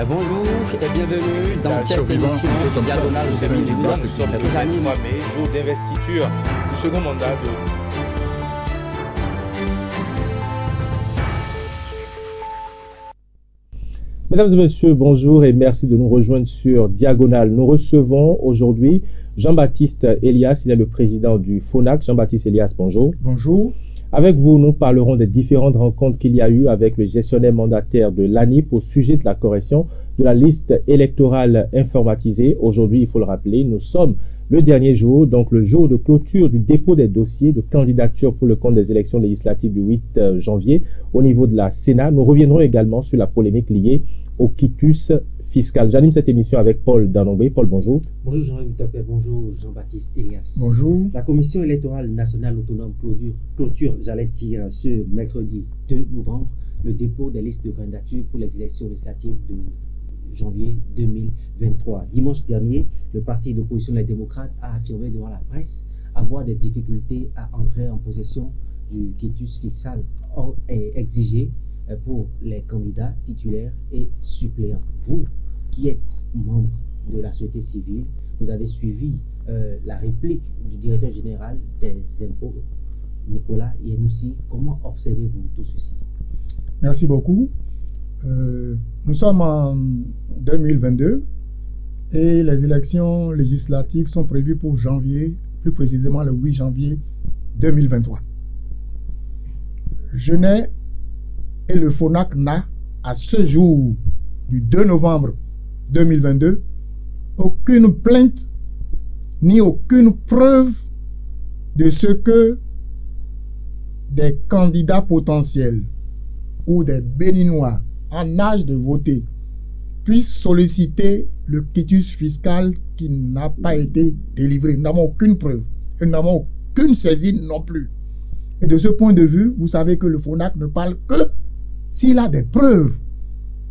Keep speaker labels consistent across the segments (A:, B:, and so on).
A: Bonjour et bienvenue dans cette émission Diagonale 2022.
B: Nous sommes le 23 mai, jour d'investiture du second mandat de...
C: Mesdames et messieurs, bonjour et merci de nous rejoindre sur Diagonale. Nous recevons aujourd'hui Jean-Baptiste Elias, il est le président du FONAC. Jean-Baptiste Elias, bonjour.
D: Bonjour.
C: Avec vous, nous parlerons des différentes rencontres qu'il y a eu avec le gestionnaire mandataire de l'ANIP au sujet de la correction de la liste électorale informatisée. Aujourd'hui, il faut le rappeler, nous sommes le dernier jour, donc le jour de clôture du dépôt des dossiers de candidature pour le compte des élections législatives du 8 janvier au niveau de la Sénat. Nous reviendrons également sur la polémique liée au quitus fiscal. J'anime cette émission avec Paul Danombe. Paul, bonjour.
E: Bonjour Jean-Yves Topé, bonjour Jean-Baptiste Elias.
D: Bonjour.
E: La Commission électorale nationale autonome clôture, ce mercredi 2 novembre, le dépôt des listes de candidatures pour les élections législatives de janvier 2023. Dimanche dernier, le parti d'opposition Les Démocrates a affirmé devant la presse avoir des difficultés à entrer en possession du quitus fiscal exigé pour les candidats titulaires et suppléants. Vous, qui êtes membre de la société civile, vous avez suivi la réplique du directeur général des impôts, Nicolas Yenoussi. Comment observez-vous tout ceci?
D: Merci beaucoup. Nous sommes en 2022 et les élections législatives sont prévues pour janvier, plus précisément le 8 janvier 2023. Je n'ai et le FONAC n'a, à ce jour du 2 novembre 2022, aucune plainte ni aucune preuve de ce que des candidats potentiels ou des Béninois en âge de voter puissent solliciter le quitus fiscal qui n'a pas été délivré. Nous n'avons aucune preuve et nous n'avons aucune saisine non plus. Et de ce point de vue, vous savez que le FONAC ne parle que s'il a des preuves.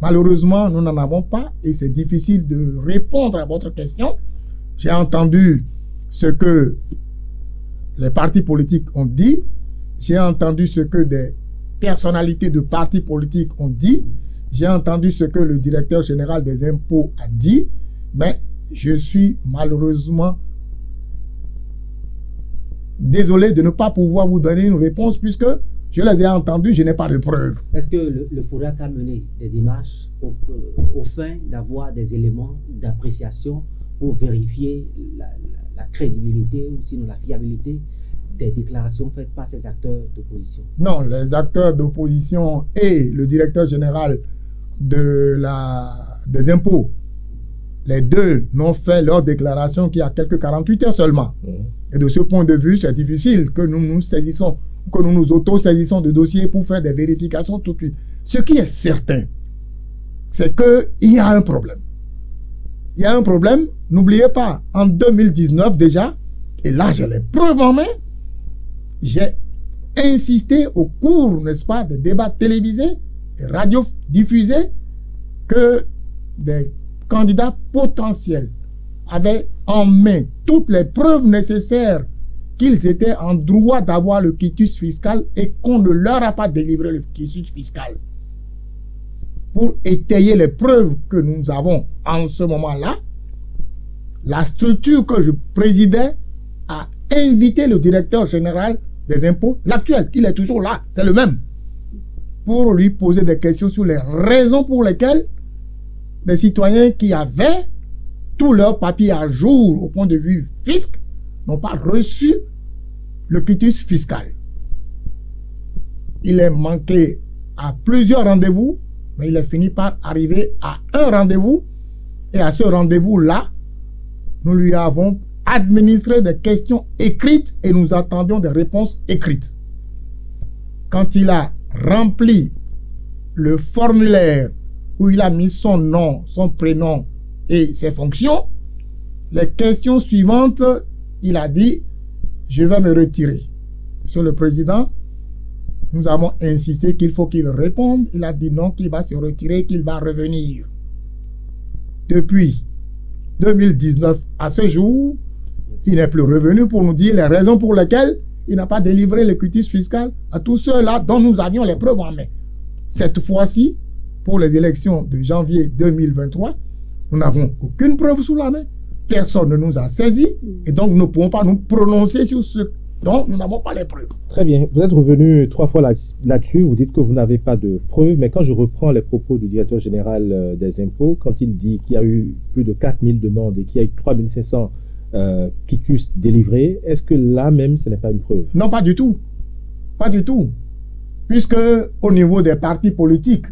D: Malheureusement, nous n'en avons pas et c'est difficile de répondre à votre question. J'ai entendu ce que les partis politiques ont dit. J'ai entendu ce que des personnalités de partis politiques ont dit. J'ai entendu ce que le directeur général des impôts a dit. Mais je suis malheureusement désolé de ne pas pouvoir vous donner une réponse puisque je les ai entendus, je n'ai pas de preuves.
E: Est-ce que le FONAC a mené des démarches au fin d'avoir des éléments d'appréciation pour vérifier la crédibilité ou sinon la fiabilité des déclarations faites par ces acteurs d'opposition?
D: Non, les acteurs d'opposition et le directeur général des impôts, les deux n'ont fait leur déclaration qu'il y a quelques 48 heures seulement. Et de ce point de vue, c'est difficile que nous nous saisissons, que nous nous auto-saisissons de dossiers pour faire des vérifications tout de suite. Ce qui est certain, c'est qu'il y a un problème. Il y a un problème, n'oubliez pas, en 2019 déjà, et là j'ai les preuves en main, j'ai insisté au cours, n'est-ce pas, des débats télévisés et radiodiffusés que des candidats potentiels avaient en main toutes les preuves nécessaires qu'ils étaient en droit d'avoir le quitus fiscal et qu'on ne leur a pas délivré le quitus fiscal. Pour étayer les preuves que nous avons en ce moment-là, la structure que je présidais a invité le directeur général des impôts, l'actuel, il est toujours là, c'est le même, pour lui poser des questions sur les raisons pour lesquelles des citoyens qui avaient tous leurs papiers à jour au point de vue fisc n'ont pas reçu le quitus fiscal. Il est manqué à plusieurs rendez-vous, mais il est fini par arriver à un rendez-vous. Et à ce rendez-vous-là, nous lui avons administré des questions écrites et nous attendions des réponses écrites. Quand il a rempli le formulaire où il a mis son nom, son prénom et ses fonctions, les questions suivantes, il a dit « Je vais me retirer ». Monsieur le Président, nous avons insisté qu'il faut qu'il réponde. Il a dit non, qu'il va se retirer, qu'il va revenir. Depuis 2019 à ce jour, il n'est plus revenu pour nous dire les raisons pour lesquelles il n'a pas délivré le quitus fiscal à tous ceux-là dont nous avions les preuves en main. Cette fois-ci, pour les élections de janvier 2023, nous n'avons aucune preuve sous la main. Personne ne nous a saisis et donc nous ne pouvons pas nous prononcer sur ce dont nous n'avons pas les preuves.
C: Très bien. Vous êtes revenu 3 fois là-dessus. Vous dites que vous n'avez pas de preuves, mais quand je reprends les propos du directeur général des impôts, quand il dit qu'il y a eu plus de 4000 demandes et qu'il y a eu 3500 quitus délivrés, est-ce que là même, ce n'est pas une preuve?
D: Non, pas du tout. Pas du tout. Puisque au niveau des partis politiques,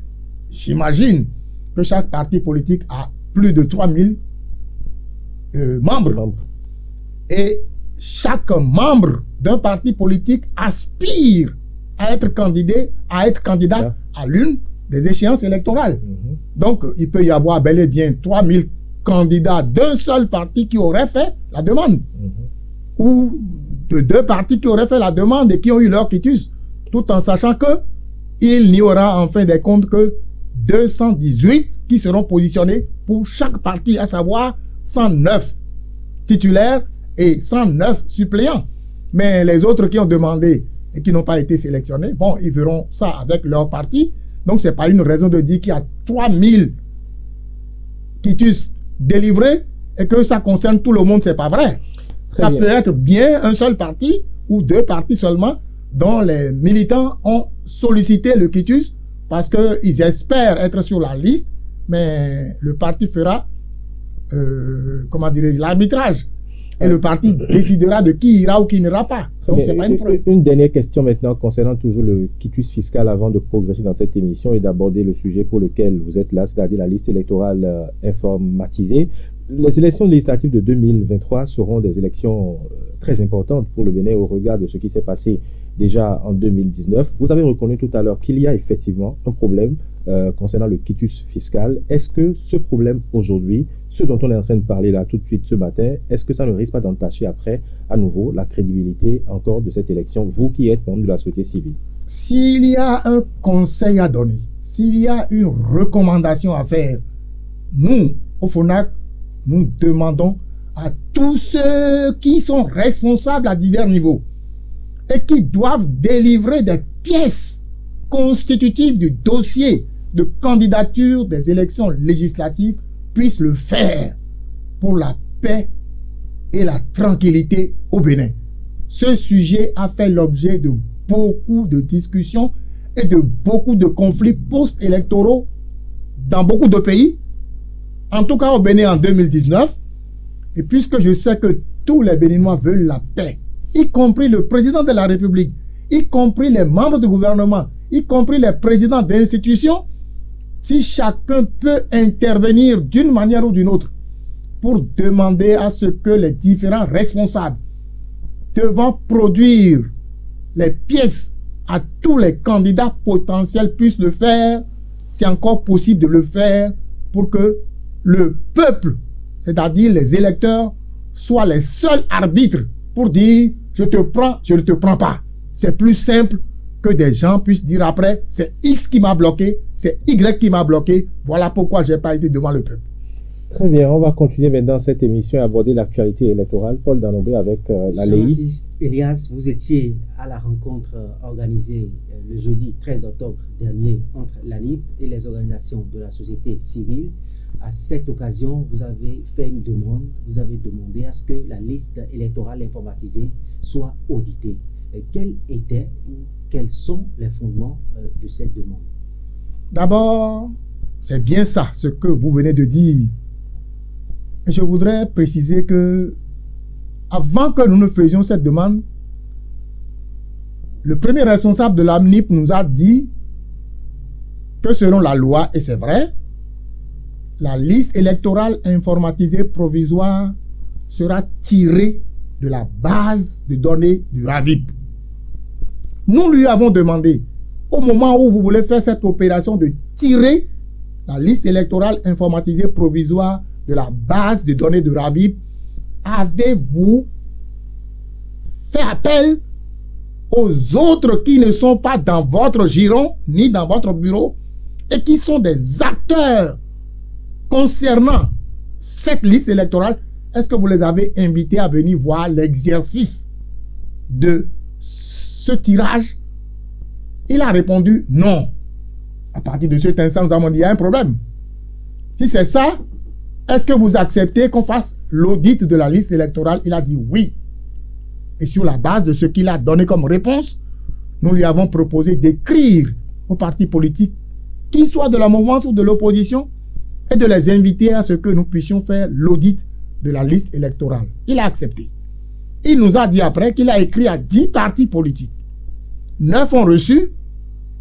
D: j'imagine que chaque parti politique a plus de 3000 membres. Et chaque membre d'un parti politique aspire à être candidat à l'une des échéances électorales. Donc, il peut y avoir bel et bien 3000 candidats d'un seul parti qui auraient fait la demande. Ou de 2 partis qui auraient fait la demande et qui ont eu leur quitus, tout en sachant que il n'y aura en fin de compte que 218 qui seront positionnés pour chaque parti, à savoir 109 titulaires et 109 suppléants. Mais les autres qui ont demandé et qui n'ont pas été sélectionnés, bon, ils verront ça avec leur parti. Donc, ce n'est pas une raison de dire qu'il y a 3000 quitus délivrés et que ça concerne tout le monde, c'est pas vrai. Ça peut être bien un seul parti ou 2 partis seulement dont les militants ont sollicité le quitus parce qu'ils espèrent être sur la liste, mais le parti fera l'arbitrage. Et le parti décidera de qui ira ou qui n'ira pas. Donc, c'est pas une preuve.
C: Une dernière question maintenant concernant toujours le quitus fiscal avant de progresser dans cette émission et d'aborder le sujet pour lequel vous êtes là, c'est-à-dire la liste électorale informatisée. Les élections législatives de 2023 seront des élections très importantes pour le Bénin au regard de ce qui s'est passé déjà en 2019. Vous avez reconnu tout à l'heure qu'il y a effectivement un problème concernant le quitus fiscal. Est-ce que ce problème aujourd'hui, ce dont on est en train de parler là tout de suite ce matin, est-ce que ça ne risque pas d'entacher après à nouveau la crédibilité encore de cette élection, vous qui êtes membre de la société civile?
D: S'il y a un conseil à donner, s'il y a une recommandation à faire, nous, au FONAC, nous demandons à tous ceux qui sont responsables à divers niveaux et qui doivent délivrer des pièces constitutives du dossier de candidature des élections législatives puissent le faire pour la paix et la tranquillité au Bénin. Ce sujet a fait l'objet de beaucoup de discussions et de beaucoup de conflits post-électoraux dans beaucoup de pays, en tout cas au Bénin en 2019. Et puisque je sais que tous les Béninois veulent la paix, y compris le président de la République, y compris les membres du gouvernement, y compris les présidents d'institutions, si chacun peut intervenir d'une manière ou d'une autre pour demander à ce que les différents responsables devant produire les pièces à tous les candidats potentiels puissent le faire, c'est encore possible de le faire pour que le peuple, c'est-à-dire les électeurs, soient les seuls arbitres pour dire je te prends, je ne te prends pas. C'est plus simple que des gens puissent dire après c'est X qui m'a bloqué, c'est Y qui m'a bloqué, voilà pourquoi je n'ai pas été devant le peuple.
C: Très bien, on va continuer maintenant cette émission et aborder l'actualité électorale. Paul Danobé avec la LEI.
E: Elias, vous étiez à la rencontre organisée le jeudi 13 octobre dernier entre l'ANIP et les organisations de la société civile. À cette occasion, vous avez fait une demande, vous avez demandé à ce que la liste électorale informatisée soit auditée. Quels sont les fondements de cette demande?
D: D'abord, c'est bien ça, ce que vous venez de dire. Et je voudrais préciser que, avant que nous ne faisions cette demande, le premier responsable de l'ANIP nous a dit que selon la loi, et c'est vrai, la liste électorale informatisée provisoire sera tirée de la base de données du RAVIP. Nous lui avons demandé, au moment où vous voulez faire cette opération de tirer la liste électorale informatisée provisoire de la base de données de RAVIP, avez-vous fait appel aux autres qui ne sont pas dans votre giron ni dans votre bureau et qui sont des acteurs concernant cette liste électorale? Est-ce que vous les avez invités à venir voir l'exercice de ce tirage? Il a répondu non. À partir de cet instant, nous avons dit, il y a un problème. Si c'est ça, est-ce que vous acceptez qu'on fasse l'audit de la liste électorale? Il a dit oui. Et sur la base de ce qu'il a donné comme réponse, nous lui avons proposé d'écrire aux partis politiques, qu'ils soient de la mouvance ou de l'opposition, et de les inviter à ce que nous puissions faire l'audit de la liste électorale. Il a accepté. Il nous a dit après qu'il a écrit à 10 partis politiques. 9 ont reçu,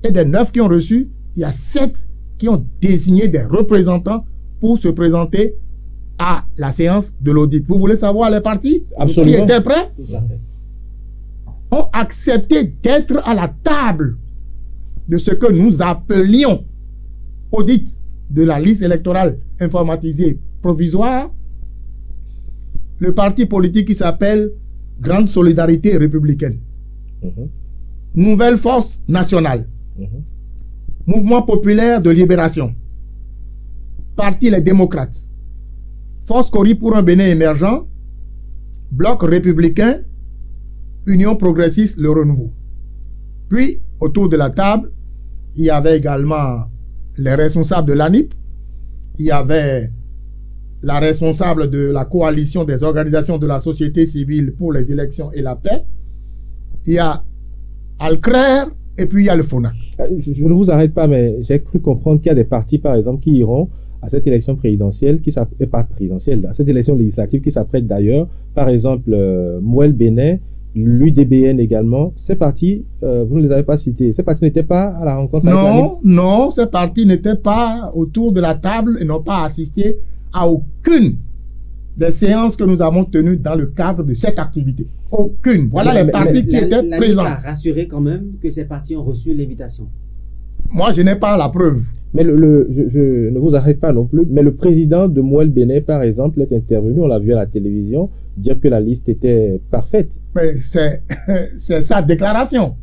D: et des 9 qui ont reçu, il y a 7 qui ont désigné des représentants pour se présenter à la séance de l'audit. Vous voulez savoir les partis qui étaient prêts?
E: Tout à fait.
D: Ont accepté d'être à la table de ce que nous appelions audit de la liste électorale informatisée provisoire. Le parti politique qui s'appelle Grande Solidarité Républicaine, Nouvelle Force Nationale, Mouvement Populaire de Libération, Parti Les Démocrates, Force Cori pour un Bénin émergent, Bloc Républicain, Union Progressiste Le Renouveau. Puis, autour de la table, il y avait également les responsables de l'ANIP, il y avait la responsable de la coalition des organisations de la société civile pour les élections et la paix, il y a Alcrer et puis il y a le FONAC.
C: Je ne vous arrête pas, mais j'ai cru comprendre qu'il y a des partis, par exemple, qui iront à cette élection présidentielle, pas présidentielle, à cette élection législative qui s'apprête d'ailleurs, par exemple, Mouel Bénin, l'UDBN également. Ces partis, vous ne les avez pas cités. Ces partis n'étaient pas à la rencontre avec l'ANIP?
D: Non, ces partis n'étaient pas autour de la table et n'ont pas assisté à aucune des séances que nous avons tenues dans le cadre de cette activité. Aucune. Voilà les partis qui étaient présents.
E: L'ANIP a rassuré quand même que ces partis ont reçu l'invitation.
D: Moi, je n'ai pas la preuve.
C: Mais je ne vous arrête pas non plus, mais le président de Mouel Bénin, par exemple, est intervenu, on l'a vu à la télévision, dire que la liste était parfaite.
D: Mais c'est sa déclaration.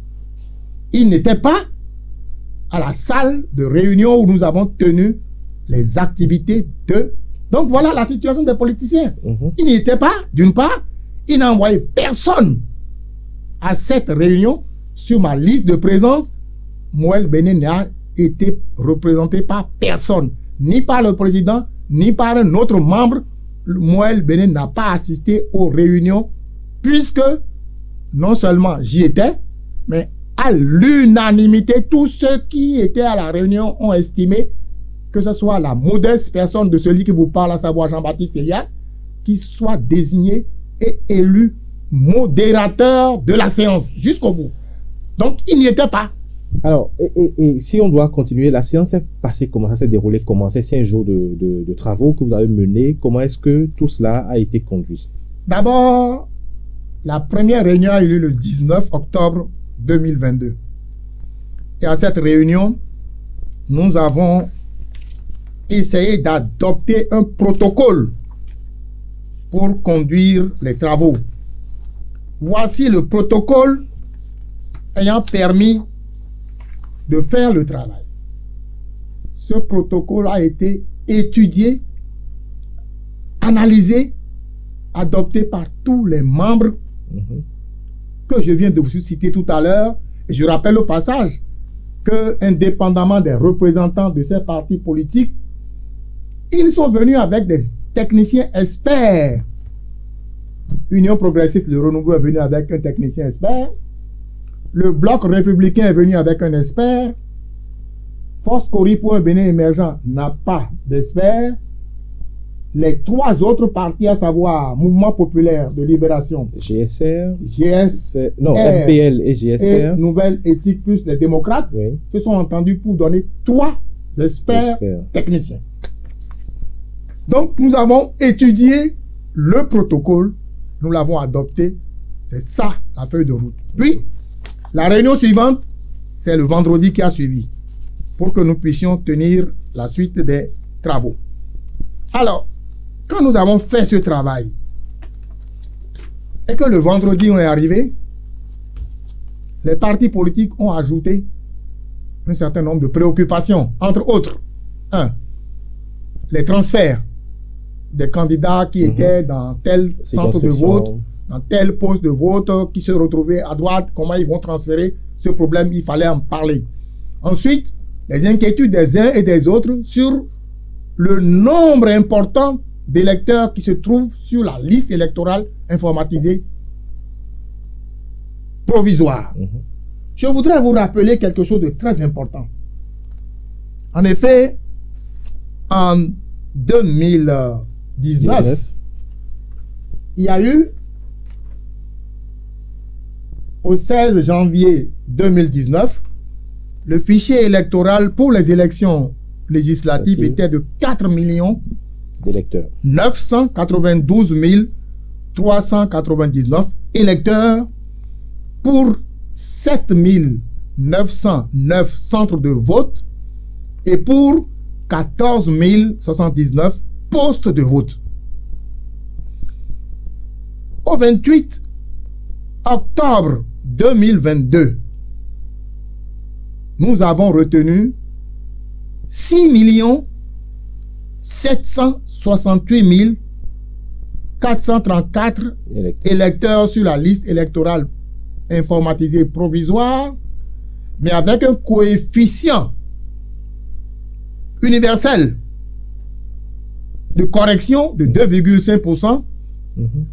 D: Il n'était pas à la salle de réunion où nous avons tenu les activités de... Donc voilà la situation des politiciens. Il n'y était pas, d'une part, il n'a envoyé personne à cette réunion. Sur ma liste de présence, Mouel Bénin n'a été représenté par personne, ni par le président, ni par un autre membre. Mouel Bénin n'a pas assisté aux réunions, puisque non seulement j'y étais, mais à l'unanimité, tous ceux qui étaient à la réunion ont estimé que ce soit la modeste personne de celui qui vous parle, à savoir Jean-Baptiste Elias, qui soit désigné et élu modérateur de la séance jusqu'au bout. Donc, il n'y était pas.
C: Alors, et si on doit continuer, la séance s'est passée comment? Ça s'est déroulé comment? C'est 5 jours de travaux que vous avez menés. Comment est-ce que tout cela a été conduit?
D: D'abord, la première réunion a eu lieu le 19 octobre 2022. Et à cette réunion, nous avons essayé d'adopter un protocole pour conduire les travaux. Voici le protocole ayant permis de faire le travail. Ce protocole a été étudié, analysé, adopté par tous les membres que je viens de vous citer tout à l'heure. Et je rappelle au passage que, indépendamment des représentants de ces partis politiques, ils sont venus avec des techniciens experts. Union progressiste, le Renouveau est venu avec un technicien expert. Le Bloc républicain est venu avec un expert. Force Cori pour un Bénin émergent n'a pas d'expert. Les 3 autres partis, à savoir Mouvement Populaire de Libération,
C: GSR,
D: MPL
C: et GSR,
D: et Nouvelle Éthique plus les démocrates, se sont entendus pour donner 3 experts techniciens. Donc, nous avons étudié le protocole, nous l'avons adopté. C'est ça, la feuille de route. Puis, la réunion suivante, c'est le vendredi qui a suivi, pour que nous puissions tenir la suite des travaux. Alors, quand nous avons fait ce travail, et que le vendredi on est arrivé, les partis politiques ont ajouté un certain nombre de préoccupations, entre autres, 1. Les transferts des candidats qui étaient dans tel centre de vote, dans tel poste de vote, qui se retrouvaient à droite, comment ils vont transférer ce problème, il fallait en parler. Ensuite, les inquiétudes des uns et des autres sur le nombre important d'électeurs qui se trouvent sur la liste électorale informatisée provisoire. Je voudrais vous rappeler quelque chose de très important. En effet, en 2019, il y a eu, au 16 janvier 2019, le fichier électoral pour les élections législatives était de 4 992 399 électeurs pour 7 909 centres de vote et pour 14 079 postes de vote. Au 28 octobre 2022, nous avons retenu 6 768 434 électeurs sur la liste électorale informatisée provisoire, mais avec un coefficient universel de correction de 2,5%,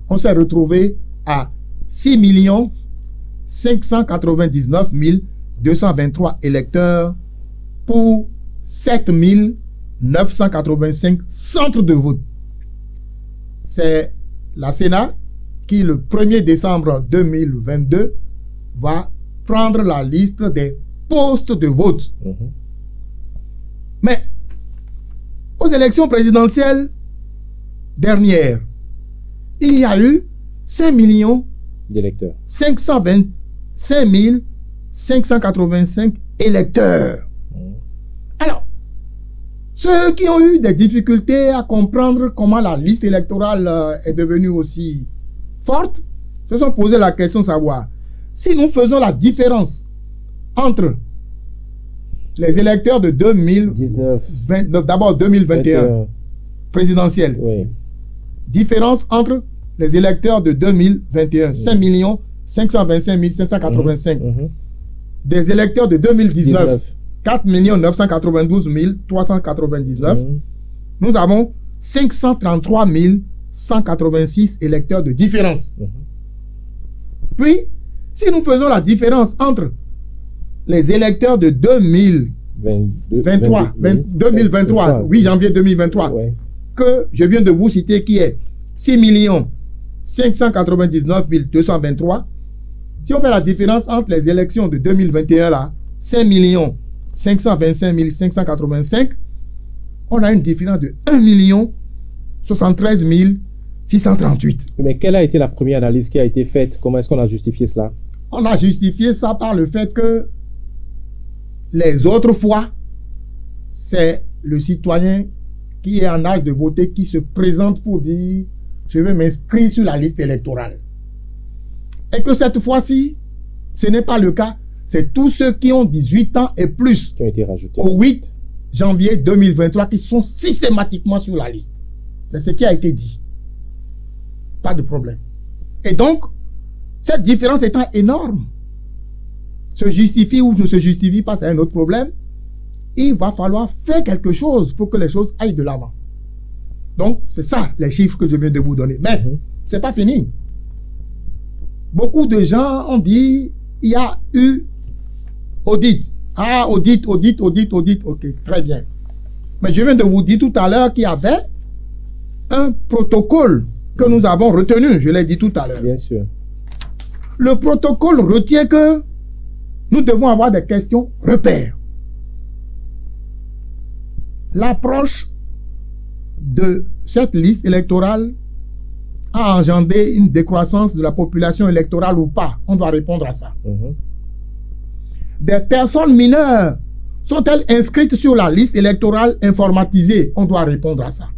D: on s'est retrouvé à 6 599 223 électeurs pour 7 985 centres de vote. C'est la Sénat qui, le 1er décembre 2022, va prendre la liste des postes de vote. Mais aux élections présidentielles dernières, il y a eu 5
C: d'électeurs.
D: 525 585 électeurs. Alors, ceux qui ont eu des difficultés à comprendre comment la liste électorale est devenue aussi forte se sont posé la question de savoir si nous faisons la différence entre les électeurs de 2019, d'abord 2021 présidentielle, différence entre les électeurs de 2021, 5 525 585, des électeurs de 2019, 4 992 399, nous avons 533 186 électeurs de différence. Puis, si nous faisons la différence entre les électeurs de 2023, oui, janvier 2023, que je viens de vous citer, qui est 6 599 223, si on fait la différence entre les élections de 2021, là, 5 525 585, on a une différence de 1 73 638.
C: Mais quelle a été la première analyse qui a été faite? Comment est-ce qu'on a justifié cela?
D: On a justifié ça par le fait que les autres fois, c'est le citoyen qui est en âge de voter qui se présente pour dire « je veux m'inscrire sur la liste électorale ». Et que cette fois-ci, ce n'est pas le cas. C'est tous ceux qui ont 18 ans et plus
C: qui ont été rajoutés
D: au 8 janvier 2023 qui sont systématiquement sur la liste. C'est ce qui a été dit. Pas de problème. Et donc, cette différence étant énorme, se justifie ou ne se justifie pas, c'est un autre problème. Il va falloir faire quelque chose pour que les choses aillent de l'avant. Donc, c'est ça les chiffres que je viens de vous donner. Mais, c'est pas fini. Beaucoup de gens ont dit, il y a eu audit. Ah, audit. Ok, très bien. Mais je viens de vous dire tout à l'heure qu'il y avait un protocole que nous avons retenu. Je l'ai dit tout à l'heure.
C: Bien sûr.
D: Le protocole retient que nous devons avoir des questions repères. L'approche de cette liste électorale a engendré une décroissance de la population électorale ou pas? On doit répondre à ça. Des personnes mineures sont-elles inscrites sur la liste électorale informatisée? On doit répondre à ça.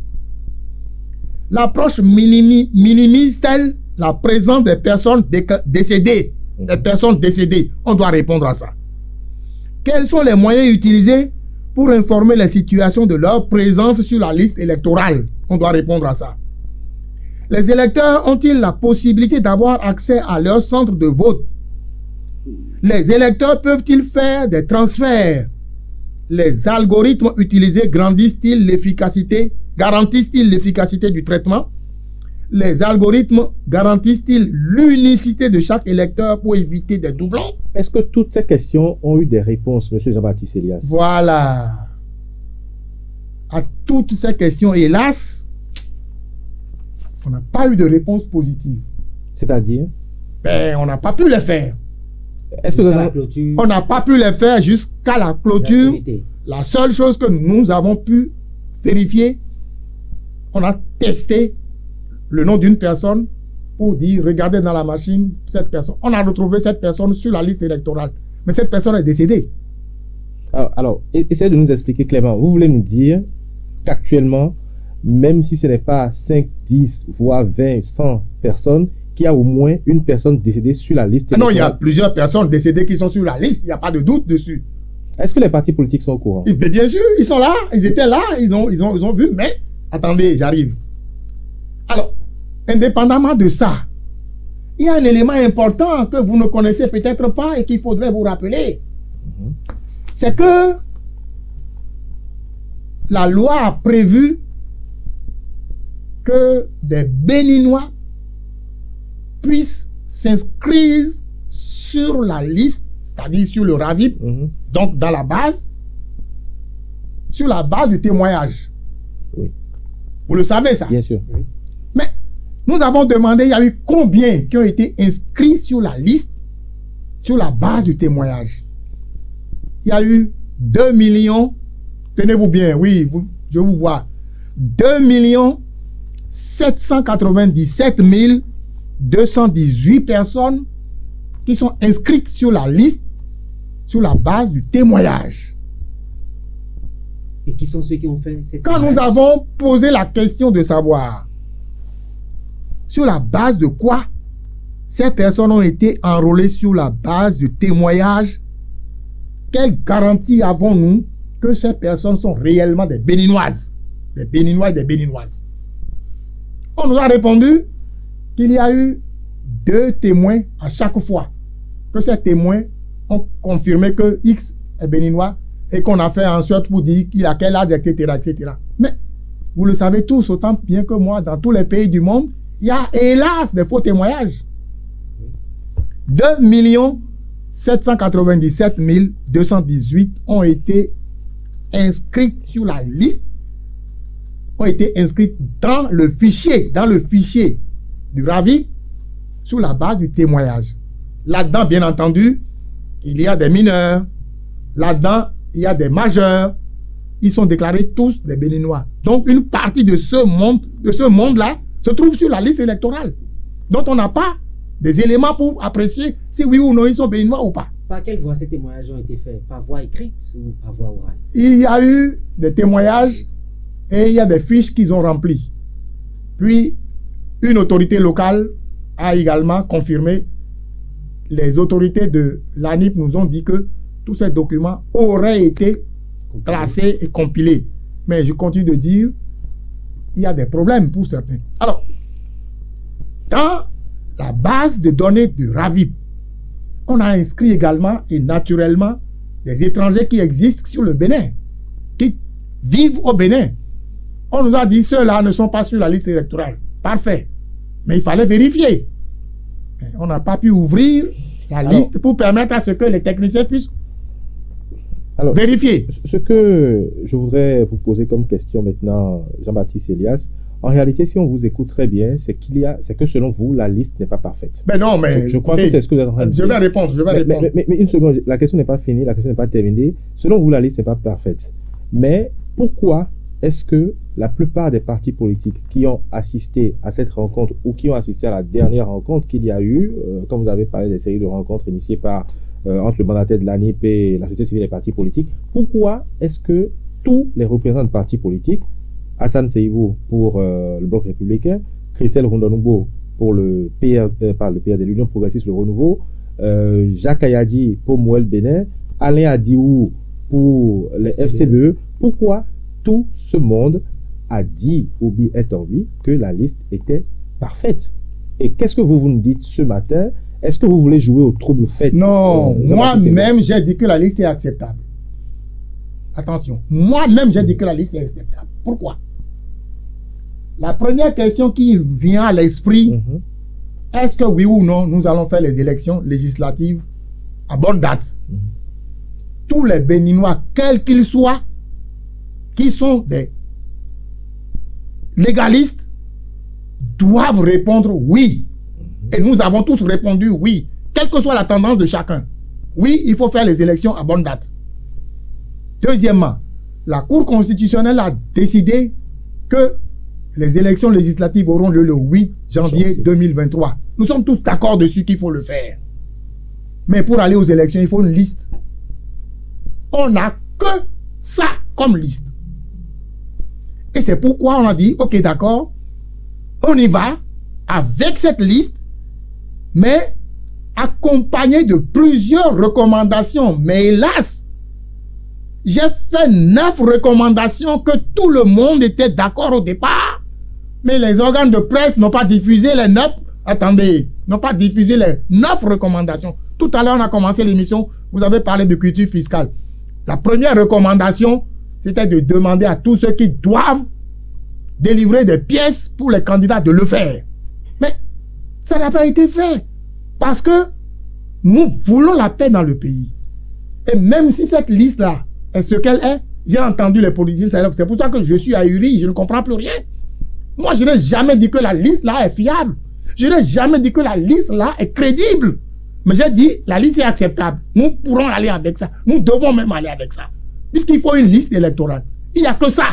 D: L'approche minimise-t-elle la présence des personnes décédées? Des personnes décédées, on doit répondre à ça. Quels sont les moyens utilisés pour informer les situations de leur présence sur la liste électorale? On doit répondre à ça. Les électeurs ont-ils la possibilité d'avoir accès à leur centre de vote? Les électeurs peuvent-ils faire des transferts les algorithmes utilisés garantissent-ils l'efficacité du traitement? Les algorithmes garantissent-ils l'unicité de chaque électeur pour éviter des doublons?
C: Est-ce que toutes ces questions ont eu des réponses, M. Jean-Baptiste Elias?
D: Voilà. À toutes ces questions, hélas, on n'a pas eu de réponse positive.
C: C'est-à-dire?
D: Ben, on n'a pas pu les faire.
C: Est-ce que
E: la clôture,
D: on n'a pas pu les faire jusqu'à la clôture. La seule chose que nous avons pu vérifier, on a testé le nom d'une personne pour dire, regardez dans la machine, cette personne. On a retrouvé cette personne sur la liste électorale. Mais cette personne est décédée.
C: Alors, essayez de nous expliquer clairement. Vous voulez nous dire qu'actuellement, même si ce n'est pas 5, 10, voire 20, 100 personnes, qu'il y a au moins une personne décédée sur la liste électorale?
D: Non, il y a plusieurs personnes décédées qui sont sur la liste. Il n'y a pas de doute dessus.
C: Est-ce que les partis politiques sont au courant?
D: Mais bien sûr, ils sont là. Ils étaient là. Ils ont vu. Mais, attendez, j'arrive. Alors, indépendamment de ça, il y a un élément important que vous ne connaissez peut-être pas et qu'il faudrait vous rappeler. C'est que la loi a prévu que des Béninois puissent s'inscrire sur la liste, c'est-à-dire sur le RAVIP, donc dans la base, sur la base du témoignage.
C: Oui.
D: Vous le savez, ça?
C: Bien sûr.
D: Oui. Mais nous avons demandé, il y a eu combien qui ont été inscrits sur la liste sur la base du témoignage? Il y a eu 2 millions, tenez-vous bien, oui, je vous vois, 2 797 218 personnes qui sont inscrites sur la liste sur la base du témoignage.
E: Et qui sont ceux qui ont fait cette
D: Quand nous avons posé la question de savoir sur la base de quoi ces personnes ont été enrôlées sur la base du témoignage, quelle garantie avons-nous que ces personnes sont réellement des Béninoises, des Béninois et des Béninoises? On nous a répondu qu'il y a eu 2 témoins à chaque fois, que ces témoins ont confirmé que X est Béninois et qu'on a fait en sorte pour dire qu'il a quel âge, etc., etc. Mais vous le savez tous autant bien que moi, dans tous les pays du monde, il y a hélas des faux témoignages. 2 797 218 ont été inscrits sur la liste, ont été inscrits dans le fichier du RAVIP sur la base du témoignage. Là-dedans, bien entendu, il y a des mineurs. Là-dedans, il y a des majeurs. Ils sont déclarés tous des Béninois. Donc, une partie de ce monde-là se trouve sur la liste électorale, dont on n'a pas des éléments pour apprécier si oui ou non ils sont Béninois ou pas.
E: Par quelle voie ces témoignages ont été faits? Par voie écrite ou par voie orale?
D: Il y a eu des témoignages et il y a des fiches qu'ils ont remplies. Puis, une autorité locale a également confirmé. Les autorités de l'ANIP nous ont dit que tous ces documents auraient été classés et compilés. Mais je continue de dire, il y a des problèmes pour certains. Alors, dans la base de données du RAVIP, on a inscrit également et naturellement des étrangers qui existent sur le Bénin, qui vivent au Bénin. On nous a dit ceux-là ne sont pas sur la liste électorale. Parfait. Mais il fallait vérifier. On n'a pas pu ouvrir la liste pour permettre à ce que les techniciens puissent vérifier.
C: Ce que je voudrais vous poser comme question maintenant, Jean-Baptiste Elias, en réalité, si on vous écoute très bien, c'est que selon vous, la liste n'est pas parfaite.
D: Mais non, mais
C: je crois que c'est ce que vous êtes en train de dire.
D: Je vais répondre.
C: Mais une seconde, la question n'est pas finie, la question n'est pas terminée. Selon vous, la liste n'est pas parfaite. Mais pourquoi est-ce que la plupart des partis politiques qui ont assisté à cette rencontre ou qui ont assisté à la dernière rencontre qu'il y a eu, comme vous avez parlé des séries de rencontres initiées par entre le mandataire de l'ANIP et la société civile et les partis politiques, pourquoi est-ce que tous les représentants de partis politiques, Hassan Seïvou pour le Bloc républicain, Christelle Rondonoubo pour le PRD, l'Union progressiste, le Renouveau, Jacques Ayadi pour Mouel Bénin, Alain Adiou pour les FCBE, pourquoi tout ce monde a dit ou bien est envie que la liste était parfaite? Et qu'est-ce que vous nous dites ce matin? Est-ce que vous voulez jouer au trouble fait?
D: Non, moi-même, j'ai dit que la liste est acceptable. attention, moi-même j'ai dit que la liste est acceptable. Pourquoi? La première question qui vient à l'esprit, est-ce que oui ou non, nous allons faire les élections législatives à bonne date? Tous les Béninois, quels qu'ils soient, qui sont des légalistes, doivent répondre oui. Et nous avons tous répondu oui, quelle que soit la tendance de chacun. Oui, il faut faire les élections à bonne date. Deuxièmement, la Cour constitutionnelle a décidé que les élections législatives auront lieu le 8 janvier 2023. Nous sommes tous d'accord dessus qu'il faut le faire. Mais pour aller aux élections, il faut une liste. On n'a que ça comme liste. Et c'est pourquoi on a dit, ok, d'accord, on y va avec cette liste, mais accompagné de plusieurs recommandations. Mais hélas, j'ai fait 9 recommandations que tout le monde était d'accord au départ. Mais les organes de presse n'ont pas diffusé les 9. Attendez, n'ont pas diffusé les 9 recommandations. Tout à l'heure, on a commencé l'émission. Vous avez parlé de culture fiscale. La première recommandation, c'était de demander à tous ceux qui doivent délivrer des pièces pour les candidats de le faire. Mais ça n'a pas été fait. Parce que nous voulons la paix dans le pays. Et même si cette liste-là est ce qu'elle est, j'ai entendu les politiciens, c'est pour ça que je suis ahuri, je ne comprends plus rien. Moi, je n'ai jamais dit que la liste-là est fiable. Je n'ai jamais dit que la liste-là est crédible. Mais j'ai dit, la liste est acceptable. Nous pourrons aller avec ça. Nous devons même aller avec ça. Puisqu'il faut une liste électorale. Il n'y a que ça.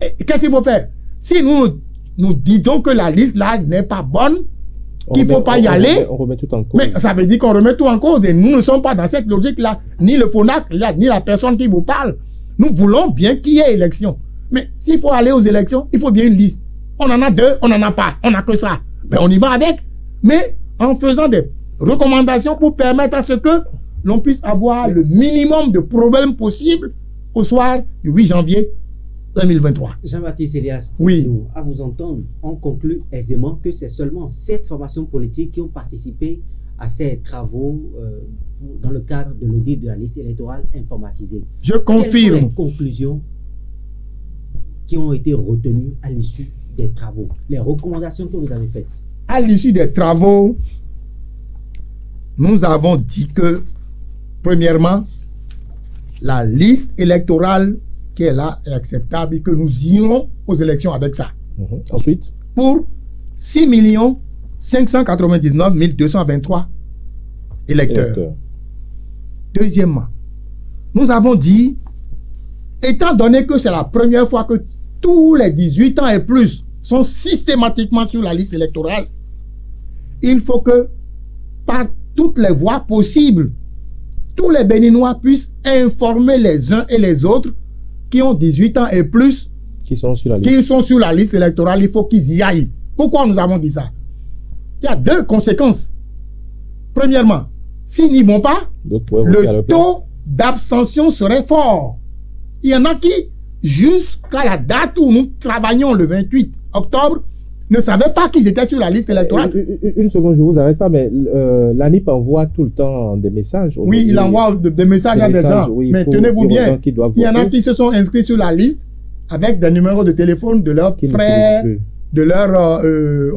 D: Et qu'est-ce qu'il faut faire? Si nous disons que la liste-là n'est pas bonne, qu'il ne faut pas y aller,
C: on remet tout en cause.
D: mais ça veut dire qu'on remet tout en cause. Et nous ne sommes pas dans cette logique-là. Ni le FONAC, ni la personne qui vous parle. Nous voulons bien qu'il y ait élection. Mais s'il faut aller aux élections, il faut bien une liste. On en a 2, on n'en a pas. On n'a que ça. Mais on y va avec. Mais en faisant des recommandations pour permettre à ce que l'on puisse avoir le minimum de problèmes possibles au soir du 8 janvier 2023.
E: Jean-Baptiste Elias,
D: oui.
E: Nous, à vous entendre, on conclut aisément que c'est seulement 7 formations politiques qui ont participé à ces travaux dans le cadre de l'audit de la liste électorale informatisée.
D: Je confirme.
E: Quelles sont les conclusions qui ont été retenues à l'issue des travaux, les recommandations que vous avez faites?
D: À l'issue des travaux, nous avons dit que, premièrement, la liste électorale qui est là est acceptable et que nous irons aux élections avec ça.
C: Ensuite,
D: pour 6 599 223 électeurs. Deuxièmement, nous avons dit, étant donné que c'est la première fois que tous les 18 ans et plus sont systématiquement sur la liste électorale, il faut que, par toutes les voies possibles, tous les Béninois puissent informer les uns et les autres qui ont 18 ans et plus,
C: qui sont sur la liste.
D: Qu'ils sont sur la liste électorale, il faut qu'ils y aillent. Pourquoi nous avons dit ça? Il y a 2 conséquences. Premièrement, s'ils n'y vont pas, le taux d'abstention serait fort. Il y en a qui, jusqu'à la date où nous travaillons le 28 octobre, ne savaient pas qu'ils étaient sur la liste électorale.
C: Une seconde, je ne vous arrête pas, mais l'ANIP envoie tout le temps des messages.
D: Oui, il envoie des messages à des gens. Oui, mais tenez-vous bien, il y en a qui se sont inscrits sur la liste avec des numéros de téléphone de leurs frères, de leurs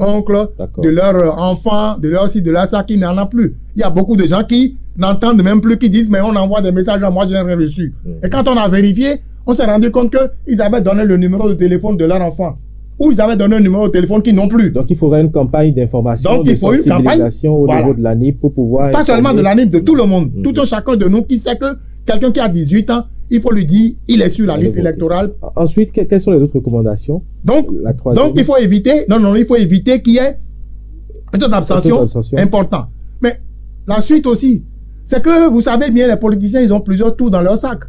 D: oncles, de leurs enfants, de leurs ci, de leurs ça, qui n'en a plus. Il y a beaucoup de gens qui n'entendent même plus, qui disent, mais on envoie des messages à moi, je n'ai rien reçu. Et quand on a vérifié, on s'est rendu compte qu'ils avaient donné le numéro de téléphone de leur enfant. Ou ils avaient donné un numéro de téléphone qu'ils n'ont plus.
C: Donc il faudrait une campagne d'information, de sensibilisation au niveau de l'ANIP pour pouvoir...
D: Pas seulement de l'ANIP, de tout le monde. Tout un chacun de nous qui sait que quelqu'un qui a 18 ans, il faut lui dire, il est sur la liste électorale.
C: Ensuite, quelles sont les autres recommandations?
D: Donc il faut éviter, il faut éviter qu'il y ait un taux d'abstention important. Mais la suite aussi, c'est que vous savez bien, les politiciens, ils ont plusieurs tours dans leur sac.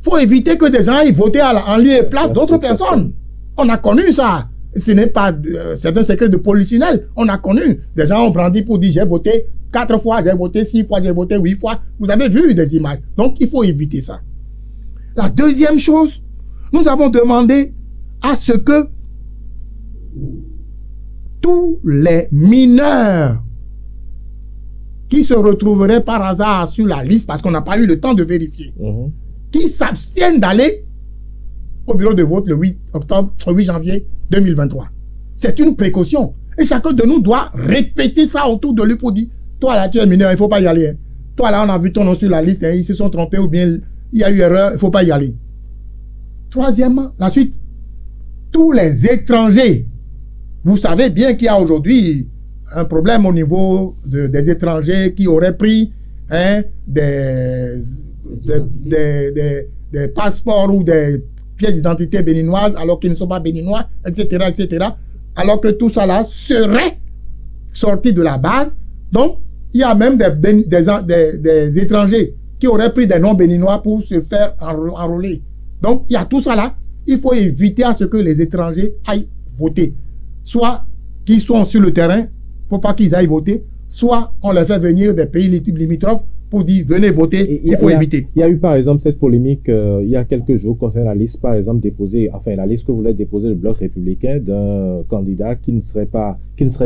D: Il faut éviter que des gens aillent voter en lieu et place d'autres personnes. On a connu ça. Ce n'est pas, c'est un secret de polichinelle. On a connu. Des gens ont brandi pour dire, j'ai voté 4 fois, j'ai voté 6 fois, j'ai voté 8 fois. Vous avez vu des images. Donc, il faut éviter ça. La deuxième chose, nous avons demandé à ce que tous les mineurs qui se retrouveraient par hasard sur la liste, parce qu'on n'a pas eu le temps de vérifier, qui s'abstiennent d'aller au bureau de vote le 8 janvier 2023. C'est une précaution. Et chacun de nous doit répéter ça autour de lui pour dire, toi là, tu es mineur, il ne faut pas y aller. Hein. Toi là, on a vu ton nom sur la liste, hein, ils se sont trompés ou bien il y a eu erreur, il ne faut pas y aller. Troisièmement, la suite, tous les étrangers, vous savez bien qu'il y a aujourd'hui un problème au niveau des étrangers qui auraient pris hein, des passeports ou des pièces d'identité béninoises alors qu'ils ne sont pas béninois, etc., etc., alors que tout ça là serait sorti de la base. Donc, il y a même des étrangers qui auraient pris des noms béninois pour se faire enrôler. Donc, il y a tout ça là. Il faut éviter à ce que les étrangers aillent voter. Soit qu'ils sont sur le terrain, il ne faut pas qu'ils aillent voter, soit on les fait venir des pays limitrophes pour dire venez voter, il faut éviter.
C: Il y a eu par exemple cette polémique il y a quelques jours concernant la liste par exemple déposée, enfin la liste que voulait déposer le bloc républicain d'un candidat qui ne serait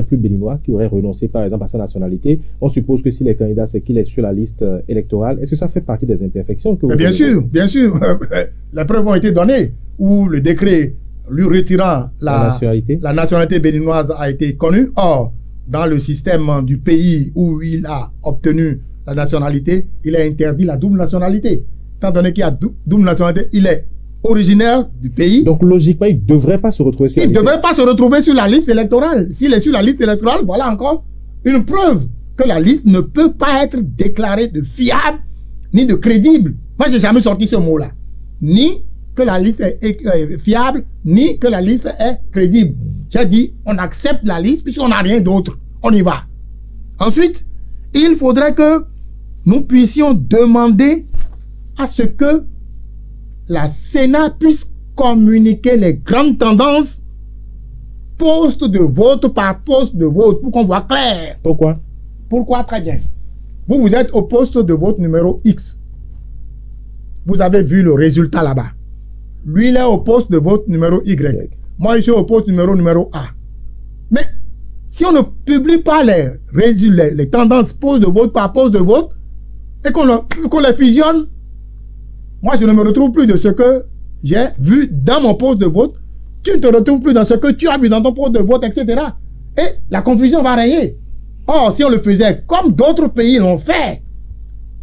C: plus béninois, qui aurait renoncé par exemple à sa nationalité. On suppose que si les candidats c'est qu'il est sur la liste électorale, est-ce que ça fait partie des imperfections que vous
D: bien sûr. Les preuves ont été données où le décret lui retirant la nationalité béninoise a été connu. Or, dans le système du pays où il a obtenu la nationalité, il a interdit la double nationalité. Étant donné qu'il y a double nationalité, il est originaire du pays.
C: Donc, logiquement, il ne devrait pas se retrouver sur la liste.
D: Il ne devrait pas se retrouver sur la liste électorale. S'il est sur la liste électorale, voilà encore une preuve que la liste ne peut pas être déclarée de fiable ni de crédible. Moi, je n'ai jamais sorti ce mot-là. Ni que la liste est fiable, ni que la liste est crédible. J'ai dit, on accepte la liste puisqu'on n'a rien d'autre. On y va. Ensuite, il faudrait que nous puissions demander à ce que la Sénat puisse communiquer les grandes tendances poste de vote par poste de vote pour qu'on voit clair. Pourquoi? Très bien. Vous êtes au poste de vote numéro X. Vous avez vu le résultat là-bas. Lui, il est au poste de vote numéro Y. Moi, je suis au poste numéro A. Mais si on ne publie pas les résultats, les tendances poste de vote par poste de vote, et qu'on les fusionne, moi, je ne me retrouve plus de ce que j'ai vu dans mon poste de vote. Tu ne te retrouves plus dans ce que tu as vu dans ton poste de vote, etc. Et la confusion va régner. Or, si on le faisait comme d'autres pays l'ont fait,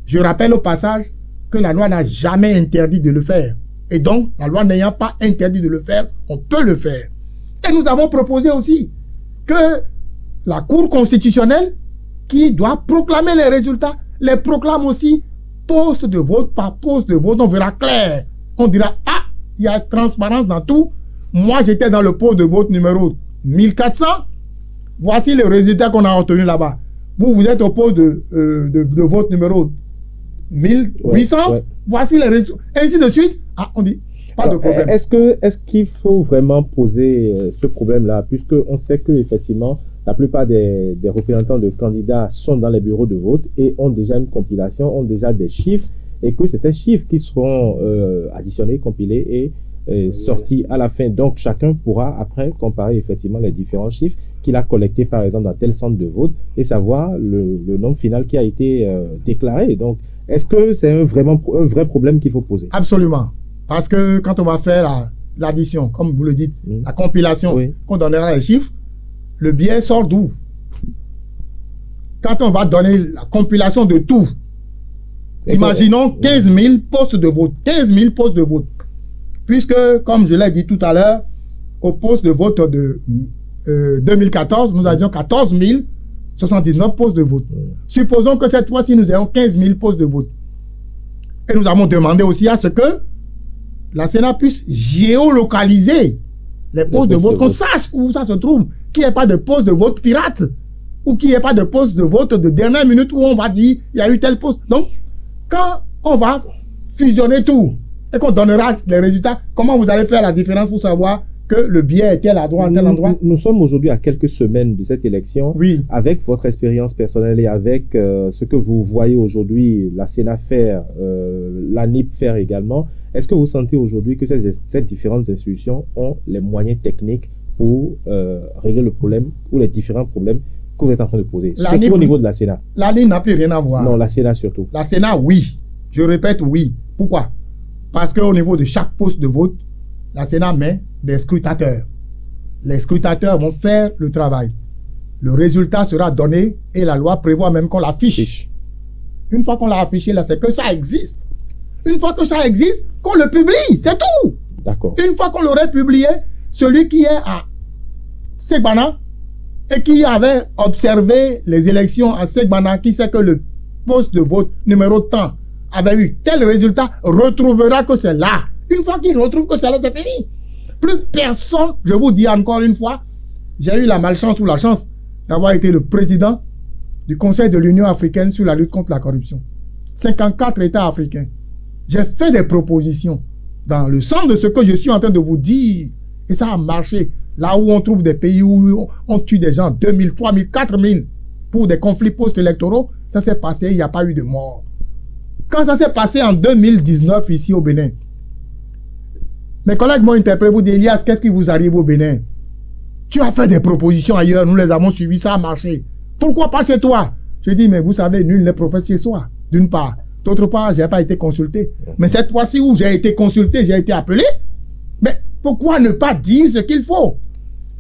D: je rappelle au passage que la loi n'a jamais interdit de le faire. Et donc, la loi n'ayant pas interdit de le faire, on peut le faire. Et nous avons proposé aussi que la Cour constitutionnelle, qui doit proclamer les résultats, les proclame aussi poste de vote par poste de vote. On verra clair. On dira, ah, il y a transparence dans tout. Moi, j'étais dans le poste de vote numéro 1400. Voici le résultat qu'on a obtenu là-bas. Vous êtes au poste de vote numéro 1800. Ouais. Voici les résultats. Ainsi de suite. Ah, on dit, pas de problème.
C: Est-ce qu'il faut vraiment poser ce problème-là, puisque on sait que effectivement la plupart des représentants de candidats sont dans les bureaux de vote et ont déjà une compilation, ont déjà des chiffres, et que c'est ces chiffres qui seront additionnés, compilés et sortis à la fin. Donc, chacun pourra après comparer effectivement les différents chiffres qu'il a collectés, par exemple, dans tel centre de vote et savoir le nombre final qui a été déclaré. Donc, est-ce que c'est un vrai problème qu'il faut poser?
D: Absolument. Parce que quand on va faire l'addition, comme vous le dites, la compilation, qu'on donnera les chiffres, le biais sort d'où? Quand on va donner la compilation de tout, imaginons 15 000 postes de vote. 15 000 postes de vote. Puisque, comme je l'ai dit tout à l'heure, au poste de vote de 2014, nous avions 14 079 postes de vote. Supposons que cette fois-ci, nous ayons 15 000 postes de vote. Et nous avons demandé aussi à ce que la Sénat puisse géolocaliser les postes de vote, qu'on sache où ça se trouve, qu'il n'y ait pas de poste de vote pirate, ou qu'il n'y ait pas de poste de vote de dernière minute où on va dire il y a eu tel poste. Donc, quand on va fusionner tout et qu'on donnera les résultats, comment vous allez faire la différence pour savoir que le biais est tel endroit, à tel endroit?
C: Nous sommes aujourd'hui à quelques semaines de cette élection.
D: Oui.
C: Avec votre expérience personnelle et avec ce que vous voyez aujourd'hui, la Sénat faire, l'ANIP faire également, est-ce que vous sentez aujourd'hui que ces différentes institutions ont les moyens techniques pour régler le problème ou les différents problèmes que vous êtes en train de poser, surtout au niveau de la Sénat?
D: L'ANIP n'a plus rien à voir.
C: Non, la Sénat surtout.
D: La Sénat, oui. Je répète, oui. Pourquoi? Parce qu'au niveau de chaque poste de vote, la Sénat met des scrutateurs. Les scrutateurs vont faire le travail. Le résultat sera donné et la loi prévoit même qu'on l'affiche. Une fois qu'on l'a affiché, là, c'est que ça existe. Une fois que ça existe, qu'on le publie, c'est tout.
C: D'accord.
D: Une fois qu'on l'aurait publié, celui qui est à Segbana et qui avait observé les élections à Segbana, qui sait que le poste de vote numéro tant avait eu tel résultat, retrouvera que c'est là. Une fois qu'il retrouve que c'est là, c'est fini. Plus personne, je vous dis encore une fois, j'ai eu la malchance ou la chance d'avoir été le président du Conseil de l'Union africaine sur la lutte contre la corruption. 54 États africains. J'ai fait des propositions dans le sens de ce que je suis en train de vous dire. Et ça a marché. Là où on trouve des pays où on tue des gens, 2000, 3000, 4000 pour des conflits post-électoraux, ça s'est passé, il n'y a pas eu de mort. Quand ça s'est passé en 2019 ici au Bénin, mes collègues m'ont interpellé pour dire, Elias, qu'est-ce qui vous arrive au Bénin? Tu as fait des propositions ailleurs, nous les avons suivies, ça a marché. Pourquoi pas chez toi? Je dis, mais vous savez, nul n'est prophète chez soi, d'une part. D'autre part, je n'ai pas été consulté. Mais cette fois-ci où j'ai été consulté, j'ai été appelé, mais pourquoi ne pas dire ce qu'il faut?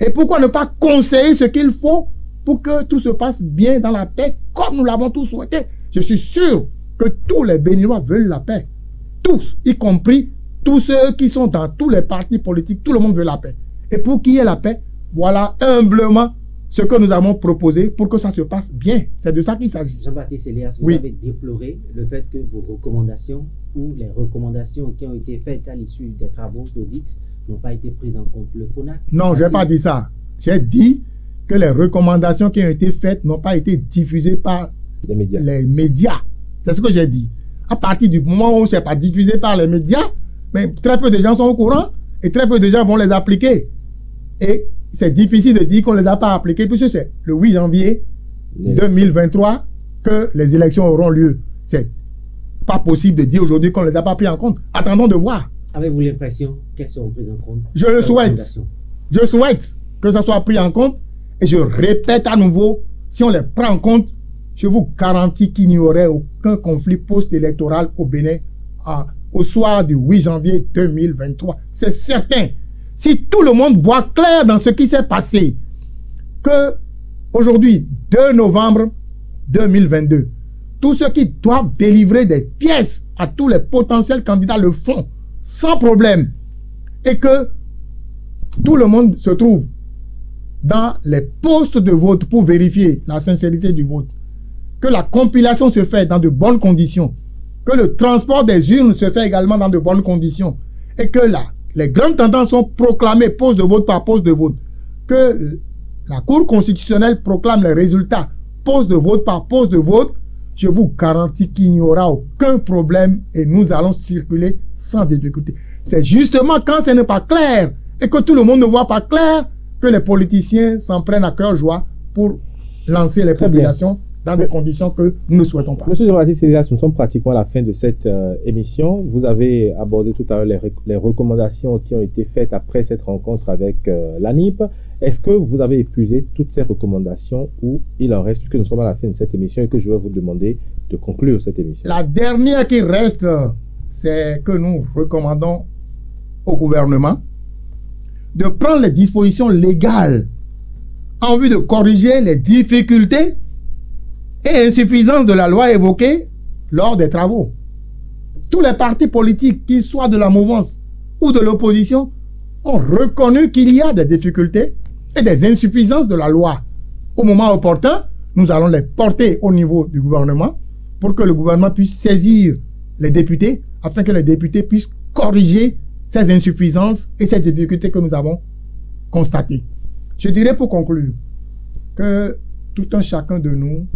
D: Et pourquoi ne pas conseiller ce qu'il faut pour que tout se passe bien dans la paix, comme nous l'avons tous souhaité? Je suis sûr que tous les Béninois veulent la paix. Tous, y compris tous ceux qui sont dans tous les partis politiques, tout le monde veut la paix. Et pour qu'il y ait la paix, voilà humblement ce que nous avons proposé pour que ça se passe bien. C'est de ça qu'il s'agit.
E: Jean-Baptiste Elias, vous avez déploré le fait que vos recommandations ou les recommandations qui ont été faites à l'issue des travaux d'audit n'ont pas été prises en compte. Le FONAC...
D: Non, je n'ai pas dit ça. J'ai dit que les recommandations qui ont été faites n'ont pas été diffusées par les médias. C'est ce que j'ai dit. À partir du moment où ce n'est pas diffusé par les médias, mais très peu de gens sont au courant et très peu de gens vont les appliquer. Et c'est difficile de dire qu'on ne les a pas appliqués puisque c'est le 8 janvier 2023 que les élections auront lieu. C'est pas possible de dire aujourd'hui qu'on ne les a pas pris en compte. Attendons de voir.
E: Avez-vous l'impression qu'elles seront prises en compte?
D: Je le souhaite. Je souhaite que ça soit pris en compte. Et je répète à nouveau, si on les prend en compte, je vous garantis qu'il n'y aurait aucun conflit post-électoral au Bénin au soir du 8 janvier 2023. C'est certain. Si tout le monde voit clair dans ce qui s'est passé, que aujourd'hui, 2 novembre 2022, tous ceux qui doivent délivrer des pièces à tous les potentiels candidats le font sans problème, et que tout le monde se trouve dans les postes de vote pour vérifier la sincérité du vote, que la compilation se fait dans de bonnes conditions, que le transport des urnes se fait également dans de bonnes conditions, et que les grandes tendances sont proclamées poste de vote par poste de vote, que la Cour constitutionnelle proclame les résultats poste de vote par poste de vote, je vous garantis qu'il n'y aura aucun problème et nous allons circuler sans difficulté. C'est justement quand ce n'est pas clair et que tout le monde ne voit pas clair que les politiciens s'en prennent à cœur joie pour lancer les populations dans des conditions que nous ne souhaitons pas.
C: Monsieur Jean-Baptiste Elias, nous sommes pratiquement à la fin de cette émission. Vous avez abordé tout à l'heure les recommandations qui ont été faites après cette rencontre avec l'ANIP. Est-ce que vous avez épuisé toutes ces recommandations ou il en reste, puisque nous sommes à la fin de cette émission et que je vais vous demander de conclure cette émission?
D: La dernière qui reste, c'est que nous recommandons au gouvernement de prendre les dispositions légales en vue de corriger les difficultés et insuffisances de la loi évoquée lors des travaux. Tous les partis politiques, qu'ils soient de la mouvance ou de l'opposition, ont reconnu qu'il y a des difficultés et des insuffisances de la loi. Au moment opportun, nous allons les porter au niveau du gouvernement pour que le gouvernement puisse saisir les députés afin que les députés puissent corriger ces insuffisances et ces difficultés que nous avons constatées. Je dirais pour conclure que tout un chacun de nous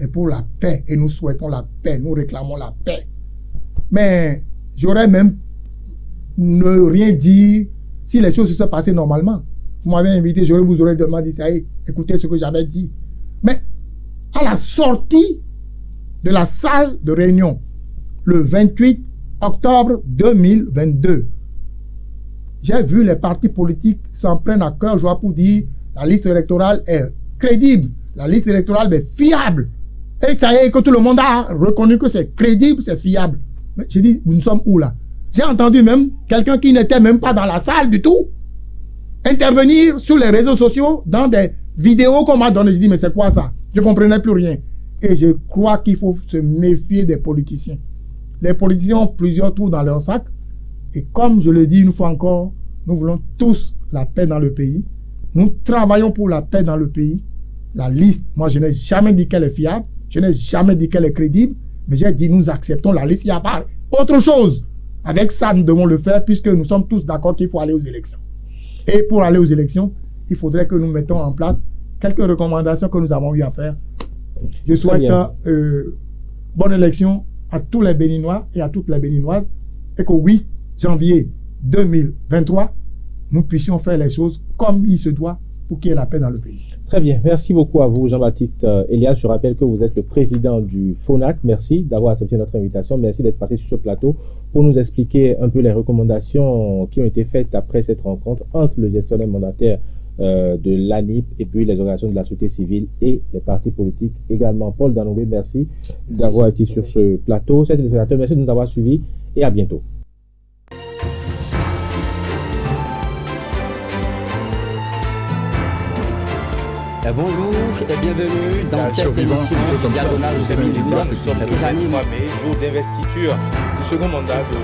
D: est pour la paix et nous souhaitons la paix, nous réclamons la paix. Mais j'aurais même ne rien dit si les choses se sont passées normalement. Vous m'avez invité, je vous aurais demandé, ça y est, écoutez ce que j'avais dit. Mais à la sortie de la salle de réunion, le 28 octobre 2022, j'ai vu les partis politiques s'en prennent à cœur joie pour dire la liste électorale est crédible, la liste électorale est fiable. Et ça y est, que tout le monde a reconnu que c'est crédible, c'est fiable. Mais j'ai dit, nous sommes où là? J'ai entendu même quelqu'un qui n'était même pas dans la salle du tout intervenir sur les réseaux sociaux dans des vidéos qu'on m'a données. Je dis, mais c'est quoi ça? Je ne comprenais plus rien. Et je crois qu'il faut se méfier des politiciens. Les politiciens ont plusieurs trous dans leur sac. Et comme je le dis une fois encore, nous voulons tous la paix dans le pays. Nous travaillons pour la paix dans le pays. La liste, moi je n'ai jamais dit qu'elle est fiable. Je n'ai jamais dit qu'elle est crédible. Mais j'ai dit, nous acceptons la liste. Il n'y a pas autre chose. Avec ça, nous devons le faire puisque nous sommes tous d'accord qu'il faut aller aux élections. Et pour aller aux élections, il faudrait que nous mettons en place quelques recommandations que nous avons eu à faire. Je souhaite bonne élection à tous les Béninois et à toutes les Béninoises et qu'au 8 janvier 2023, nous puissions faire les choses comme il se doit pour qu'il y ait la paix dans le pays.
C: Très bien. Merci beaucoup à vous, Jean-Baptiste Elias. Je rappelle que vous êtes le président du FONAC. Merci d'avoir accepté notre invitation. Merci d'être passé sur ce plateau pour nous expliquer un peu les recommandations qui ont été faites après cette rencontre entre le gestionnaire mandataire de l'ANIP et puis les organisations de la société civile et les partis politiques également. Paul Danobé, merci d'avoir été sur ce plateau. Chers téléspectateurs, merci de nous avoir suivis et à bientôt.
A: Bonjour et bienvenue dans cette émission diagonale de
B: Nous sommes le 3 mai, jour d'investiture du second mandat de